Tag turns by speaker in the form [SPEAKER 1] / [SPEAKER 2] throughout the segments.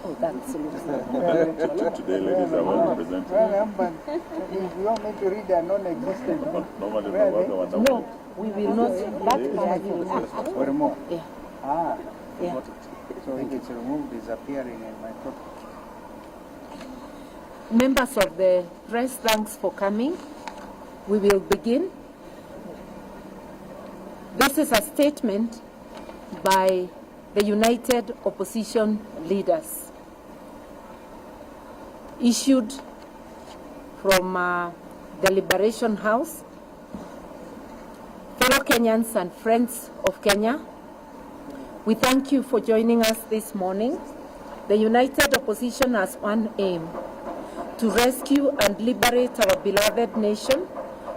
[SPEAKER 1] Oh, that's
[SPEAKER 2] Today, ladies are well represented.
[SPEAKER 3] You want me to read a non-existent?
[SPEAKER 2] Normally,
[SPEAKER 1] no, we will not. That part will not.
[SPEAKER 3] Or more?
[SPEAKER 1] Yeah. Yeah.
[SPEAKER 3] So if it's removed, it's appearing in my copy.
[SPEAKER 1] Members of the press, thanks for coming. We will begin. This is a statement by the United Opposition Leaders, issued from the Liberation House. Fellow Kenyans and friends of Kenya, we thank you for joining us this morning. The United Opposition has one aim: to rescue and liberate our beloved nation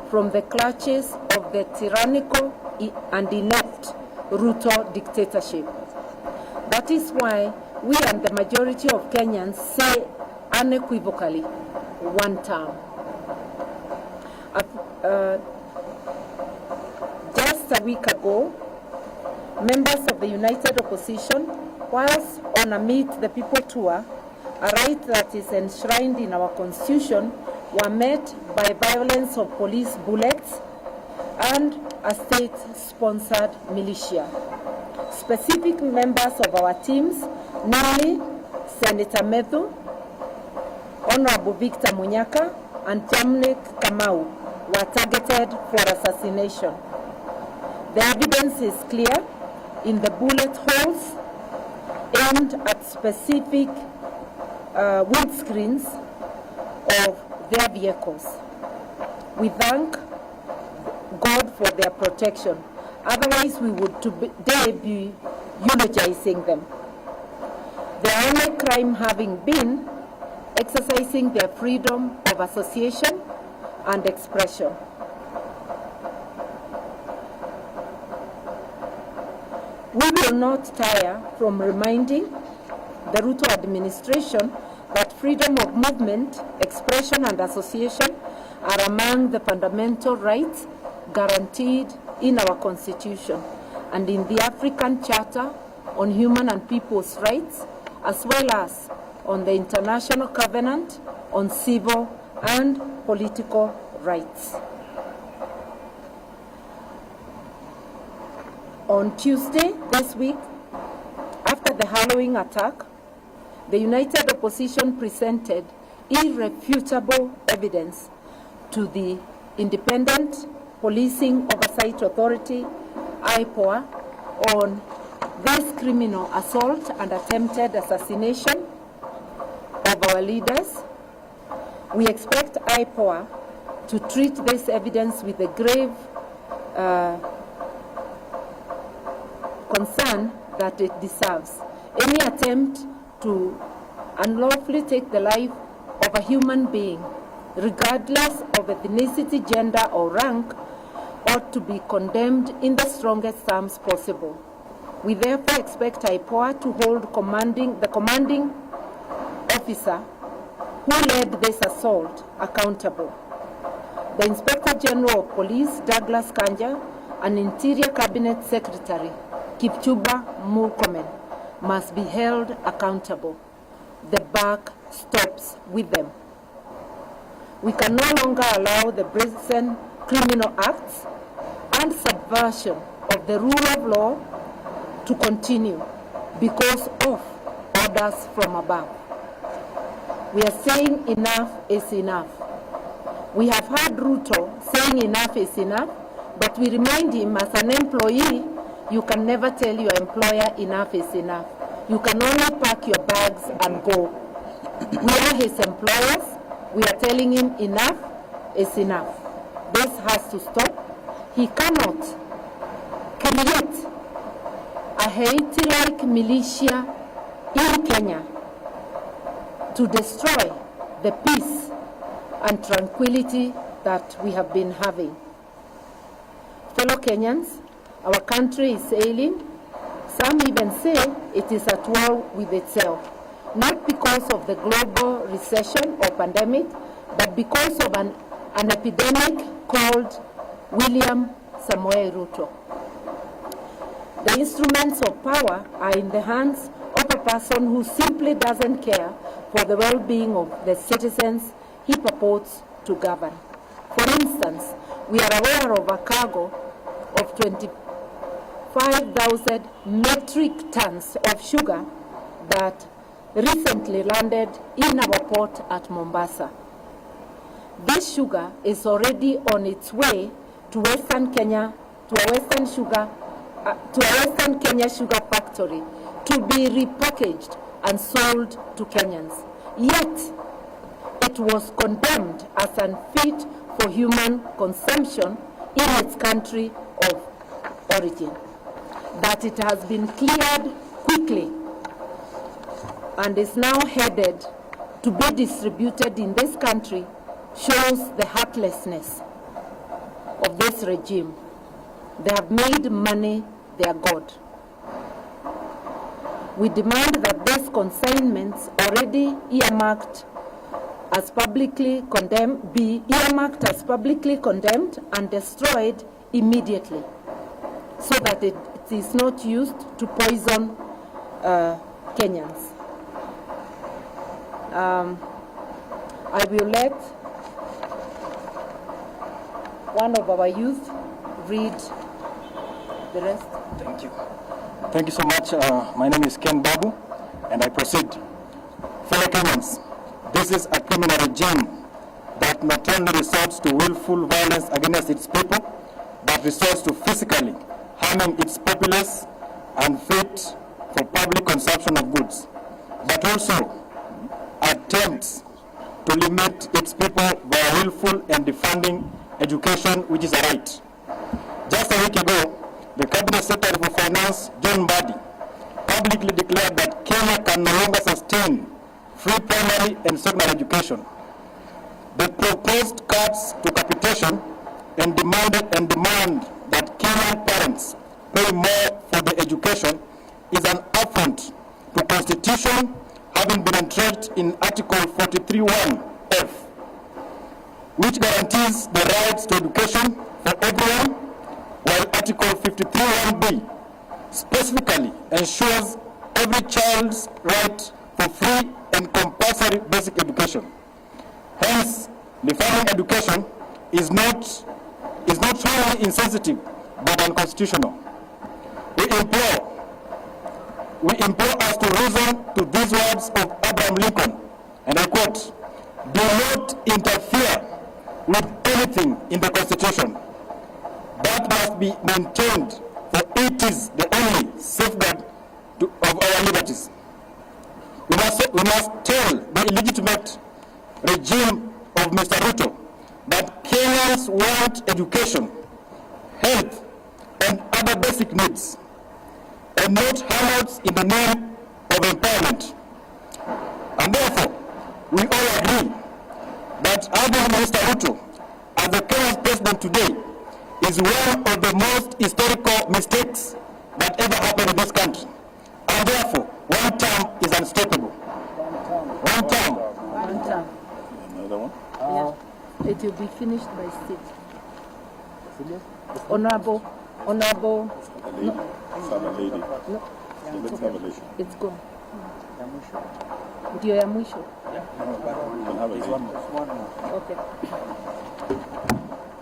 [SPEAKER 1] from the clutches of the tyrannical and inept Ruto dictatorship. That is why we and the majority of Kenyans say unequivocally, one term. Just a week ago, members of the United Opposition, whilst on a Meet the People tour, a right that is enshrined in our constitution, were met by violence of police bullets and a state-sponsored militia. Specific members of our teams, namely Senator Methu, Honorable Victor Munyaka, and Jamnik Kamau, were targeted for assassination. The evidence is clear in the bullet holes aimed at specific windscreens of their vehicles. We thank God for their protection. Otherwise, we would today be eulogizing them. Their only crime having been exercising their freedom of association and expression. We will not tire from reminding the Ruto administration that freedom of movement, expression, and association are among the fundamental rights guaranteed in our Constitution and in the African Charter on Human and People's Rights, as well as on the International Covenant on Civil and Political Rights. On Tuesday this week, after the Halloween attack, the United Opposition presented irrefutable evidence to the Independent Policing Oversight Authority, IPOA, on this criminal assault and attempted assassination of our leaders. We expect IPOA to treat this evidence with a grave concern that it deserves. Any attempt to unlawfully take the life of a human being, regardless of ethnicity, gender, or rank, ought to be condemned in the strongest terms possible. We therefore expect IPOA to hold the commanding officer who led this assault accountable. The Inspector General of Police, Douglas Kanja, and Interior Cabinet Secretary, Kipchumba Murkomen, must be held accountable. The buck stops with them. We can no longer allow the brazen criminal acts and subversion of the rule of law to continue because of orders from above. We are saying enough is enough. We have heard Ruto saying enough is enough, but we remind him as an employee, you can never tell your employer enough is enough. You can only pack your bags and go. We are his employers. We are telling him enough is enough. This has to stop. He cannot create a Haiti-like militia in Kenya to destroy the peace and tranquility that we have been having. Fellow Kenyans, our country is ailing. Some even say it is at war with itself, not because of the global recession or pandemic, but because of an epidemic called William Samoei Ruto. The instruments of power are in the hands of a person who simply doesn't care for the well-being of the citizens he purports to govern. For instance, we are aware of a cargo of 25,000 metric tons of sugar that recently landed in our port at Mombasa. This sugar is already on its way to Western Kenya, to a Western Kenya sugar factory to be repackaged and sold to Kenyans. Yet, it was condemned as unfit for human consumption in its country of origin. That it has been cleared quickly and is now headed to be distributed in this country shows the heartlessness of this regime. They have made money their god. We demand that these consignments already earmarked as publicly condemned be earmarked as publicly condemned and destroyed immediately, so that it is not used to poison Kenyans. I will let one of our youth read the rest.
[SPEAKER 4] Thank you. Thank you so much. My name is Ken Babu, and I proceed. Fellow Kenyans, this is a criminal regime that not only resorts to willful violence against its people, but resorts to physically harming its populace unfit for public consumption of goods, but also attempts to limit its people by willful and defunding education, which is a right. Just a week ago, the Cabinet Secretary for Finance, John Mbadi, publicly declared that Kenya can no longer sustain free primary and secondary education. The proposed cuts to capitation and demand that Kenyan parents pay more for the education is an affront to Constitution, having been entrenched in Article 43(1)(f), which guarantees the rights to education for everyone, while Article 53(1)(b) specifically ensures every child's right for free and compulsory basic education. Hence, defunding education is not only insensitive but unconstitutional. We implore us to reason to these words of Abraham Lincoln, and I quote, "Do not interfere with anything in the Constitution. That must be maintained, for it is the only safeguard of our liberties." We must tell the illegitimate regime of Mr. Ruto that Kenyans want education, health, and other basic needs, and not handouts in the name of empowerment. And therefore, we all agree that having Mr. Ruto as the Kenyan president today is one of the most historical mistakes that ever happened in this country. And therefore, one term is unstoppable. One term.
[SPEAKER 1] One term.
[SPEAKER 2] Another one?
[SPEAKER 1] Yeah. It will be finished by state. Honorable.
[SPEAKER 2] A lady. Some lady.
[SPEAKER 1] No.
[SPEAKER 2] Let's have a lady.
[SPEAKER 1] It's gone. Ndio ya mwisho.
[SPEAKER 2] We can have a lady.
[SPEAKER 1] Okay.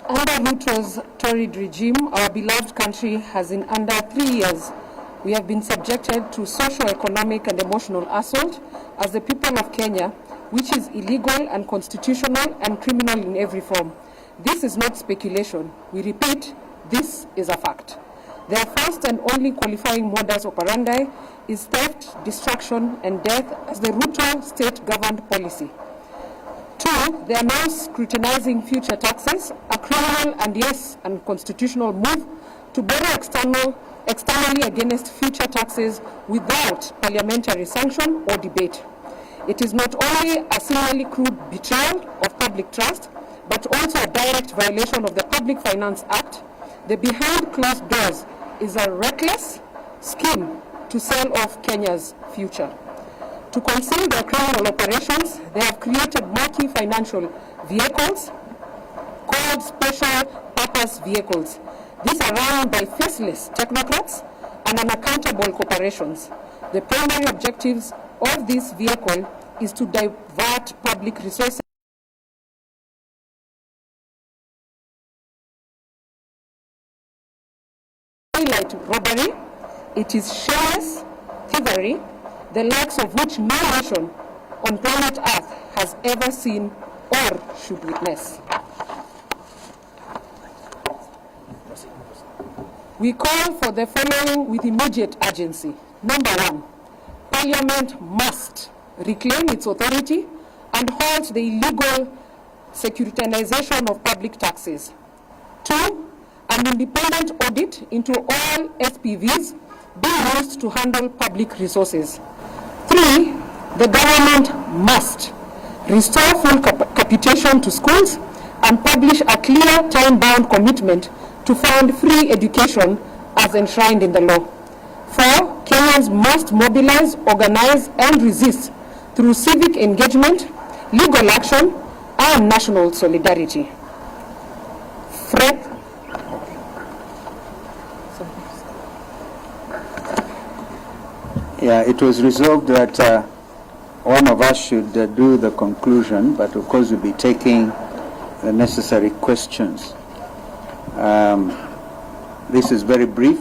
[SPEAKER 5] Under Ruto's torrid regime, our beloved country has in under 3 years, we have been subjected to socio-economic and emotional assault as the people of Kenya, which is illegal, unconstitutional, and criminal in every form. This is not speculation. We repeat, this is a fact. Their first and only qualifying modus operandi is theft, destruction, and death as the Ruto state-governed policy. 2, they are now scrutinizing future taxes, a criminal and yes, unconstitutional move to borrow externally against future taxes without parliamentary sanction or debate. It is not only a similarly crude betrayal of public trust, but also a direct violation of the Public Finance Act. The behind closed doors is a reckless scheme to sell off Kenya's future. To conceal their criminal operations, they have created marquee financial vehicles called special purpose vehicles. These are run by faceless technocrats and unaccountable corporations. The primary objectives of this vehicle is to divert public resources highlight robbery. It is shameless thievery, the likes of which no nation on planet Earth has ever seen or should witness. We call for the following with immediate urgency. Number one, Parliament must reclaim its authority and halt the illegal securitization of public taxes. Two, an independent audit into all SPVs being used to handle public resources. Three, the government must restore full capitation to schools and publish a clear time-bound commitment to fund free education as enshrined in the law. Four, Kenyans must mobilize, organize, and resist through civic engagement, legal action, and national solidarity.
[SPEAKER 3] Yeah, it was resolved that one of us should do the conclusion, but of course we'll be taking the necessary questions. This is very brief.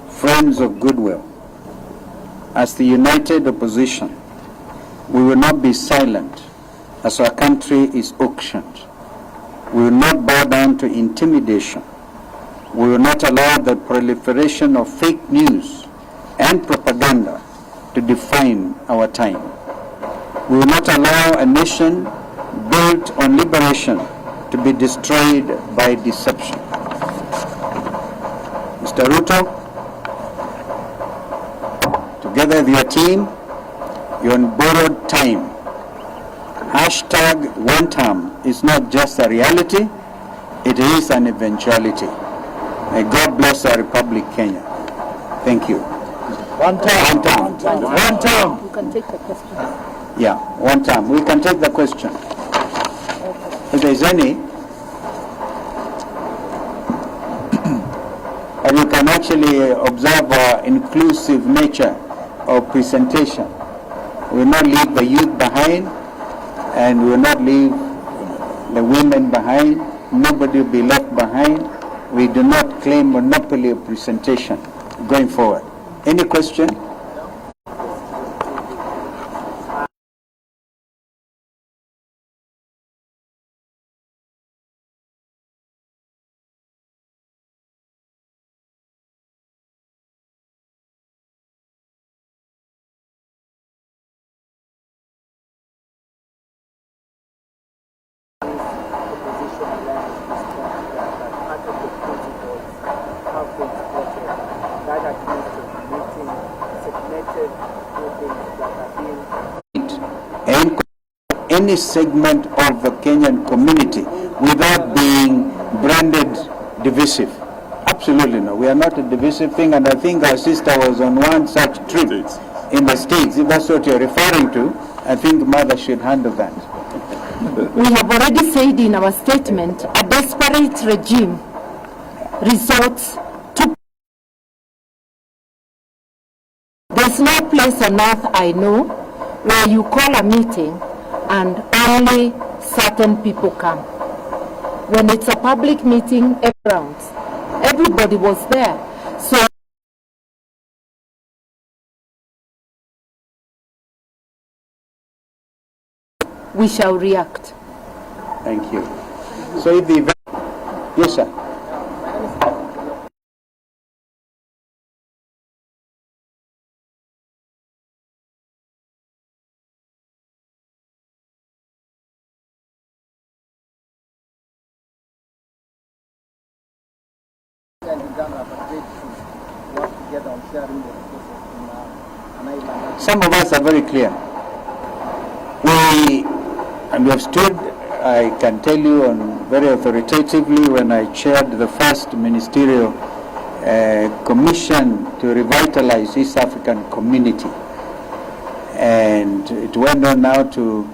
[SPEAKER 3] Friends of goodwill, as the united opposition, we will not be silent as our country is auctioned. We will not bow down to intimidation. We will not allow the proliferation of fake news and propaganda to define our time. We will not allow a nation built on liberation to be destroyed by deception. Mr. Ruto, together with your team, you're on borrowed time. Hashtag one term is not just a reality, it is an eventuality. May God bless our Republic, Kenya. Thank you. One term. One term.
[SPEAKER 1] You can take the question.
[SPEAKER 3] Yeah, one term. We can take the question. If there's any, and you can actually observe our inclusive nature of presentation. We will not leave the youth behind, and we will not leave the women behind. Nobody will be left behind. We do not claim monopoly of presentation going forward. Any question? And any segment of the Kenyan community without being branded divisive. Absolutely no. We are not a divisive thing, and I think our sister was on one such trip in the States. If that's what you're referring to, I think mother should handle that.
[SPEAKER 1] We have already said in our statement, a desperate regime resorts to... There's no place on earth I know where you call a meeting and only certain people come. When it's a public meeting, everybody was there. So we shall react.
[SPEAKER 3] Thank you. So if the event... Yes, sir. Some of us are very clear. We have stood, I can tell you very authoritatively, when I chaired the first ministerial commission to revitalize East African community. And it went on now to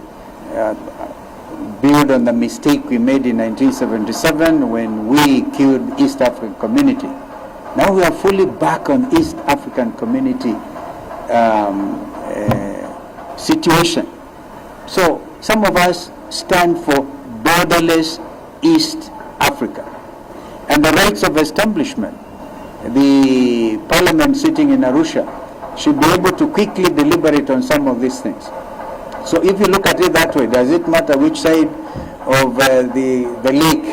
[SPEAKER 3] build on the mistake we made in 1977 when we killed East African community. Now we are fully back on East African community situation. So some of us stand for borderless East Africa and the rights of establishment. The parliament sitting in Arusha should be able to quickly deliberate on some of these things. So if you look at it that way, does it matter which side of the lake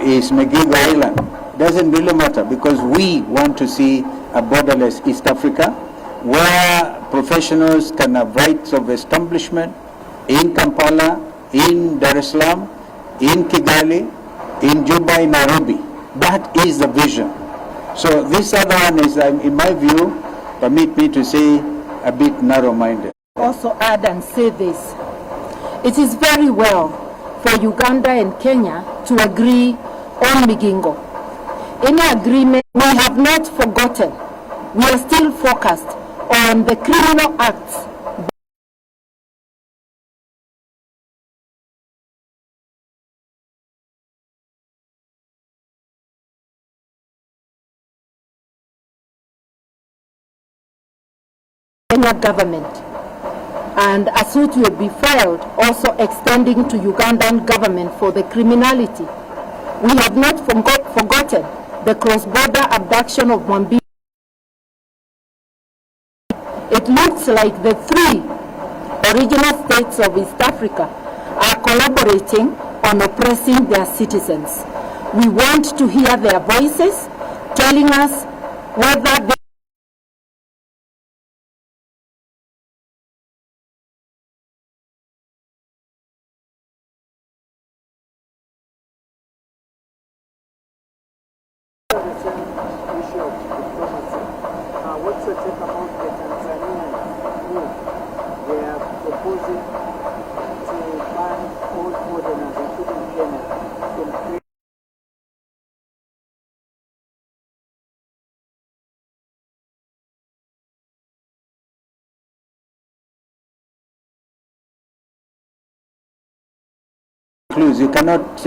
[SPEAKER 3] is Megigo Island? Doesn't really matter, because we want to see a borderless East Africa where professionals can have rights of establishment in Kampala, in Dar es Salaam, in Kigali, in Juba, in Nairobi. That is the vision. So this other one is, in my view, permit me to say, a bit narrow-minded.
[SPEAKER 1] Also add and say this. It is very well for Uganda and Kenya to agree on Migingo. Any agreement, we have not forgotten. We are still focused on the criminal acts Kenya government, and a suit will be filed also extending to Ugandan government for the criminality. We have not forgotten the cross-border abduction of Mwambi. It looks like the three original states of East Africa are collaborating on oppressing their citizens. We want to hear their voices telling us whether they
[SPEAKER 6] issue of diplomacy. What's your take about the Tanzanian move? They are proposing to ban all foreigners, including Kenya, from creating
[SPEAKER 3] You cannot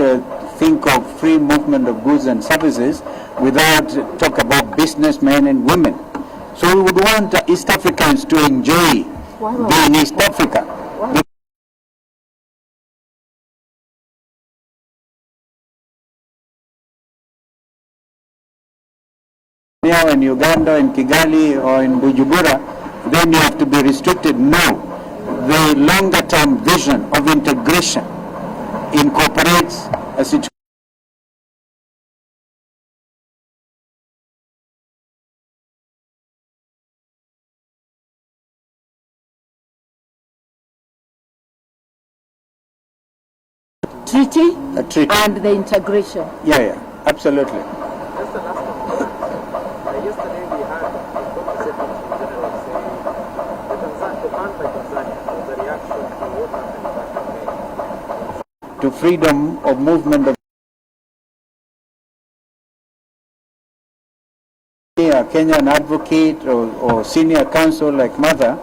[SPEAKER 3] think of free movement of goods and services without talk about businessmen and women. So we would want East Africans to enjoy being East Africa. Now in Uganda, in Kigali, or in Bujumbura, then you have to be restricted. No, the longer-term vision of integration incorporates a situation.
[SPEAKER 1] treaty
[SPEAKER 3] A treaty.
[SPEAKER 1] and the integration.
[SPEAKER 3] Yeah, absolutely.
[SPEAKER 6] Just the last one. Yesterday we had the Corporate Secretary General say the ban by Tanzania was a reaction to what happened back in May.
[SPEAKER 3] To freedom of movement of a Kenyan advocate or senior counsel like Mother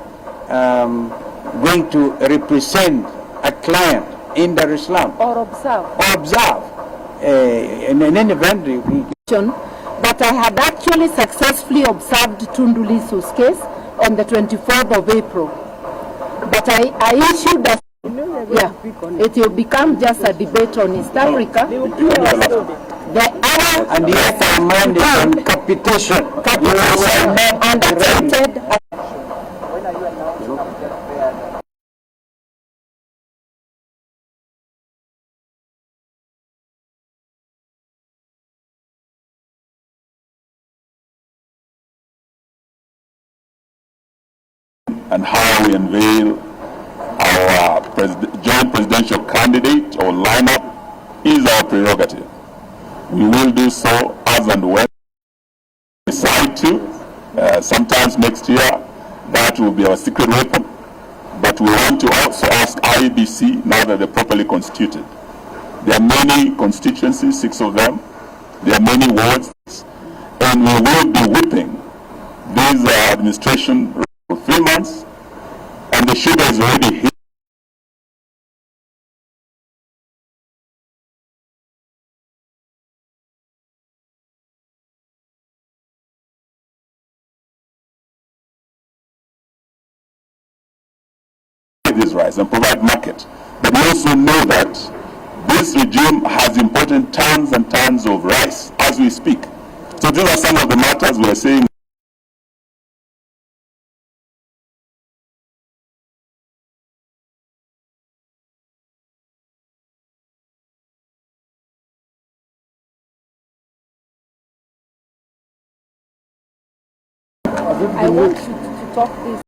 [SPEAKER 3] going to represent a client in Dar es Salaam
[SPEAKER 1] Or observe.
[SPEAKER 3] or observe in any event.
[SPEAKER 1] That I had actually successfully observed Tundu Lissu's case on the 24th of April. But I issued a it will become just a debate on East Africa. The other
[SPEAKER 3] And yet our mind is on capitation.
[SPEAKER 1] and attempted
[SPEAKER 6] When are you announcing that they are
[SPEAKER 2] and how we unveil our joint presidential candidate or lineup is our prerogative. We will do so as and when we decide to. Sometimes next year, that will be our secret weapon. But we want to also ask IEBC, now that they're properly constituted. There are many constituencies, 6 of them. There are many wards. And we will be whipping these administration for 3 months. And the sugar is already hit. this rice and provide market. But we also know that this regime has imported tons and tons of rice as we speak. So these are some of the matters we are saying.
[SPEAKER 1] I want you to talk this.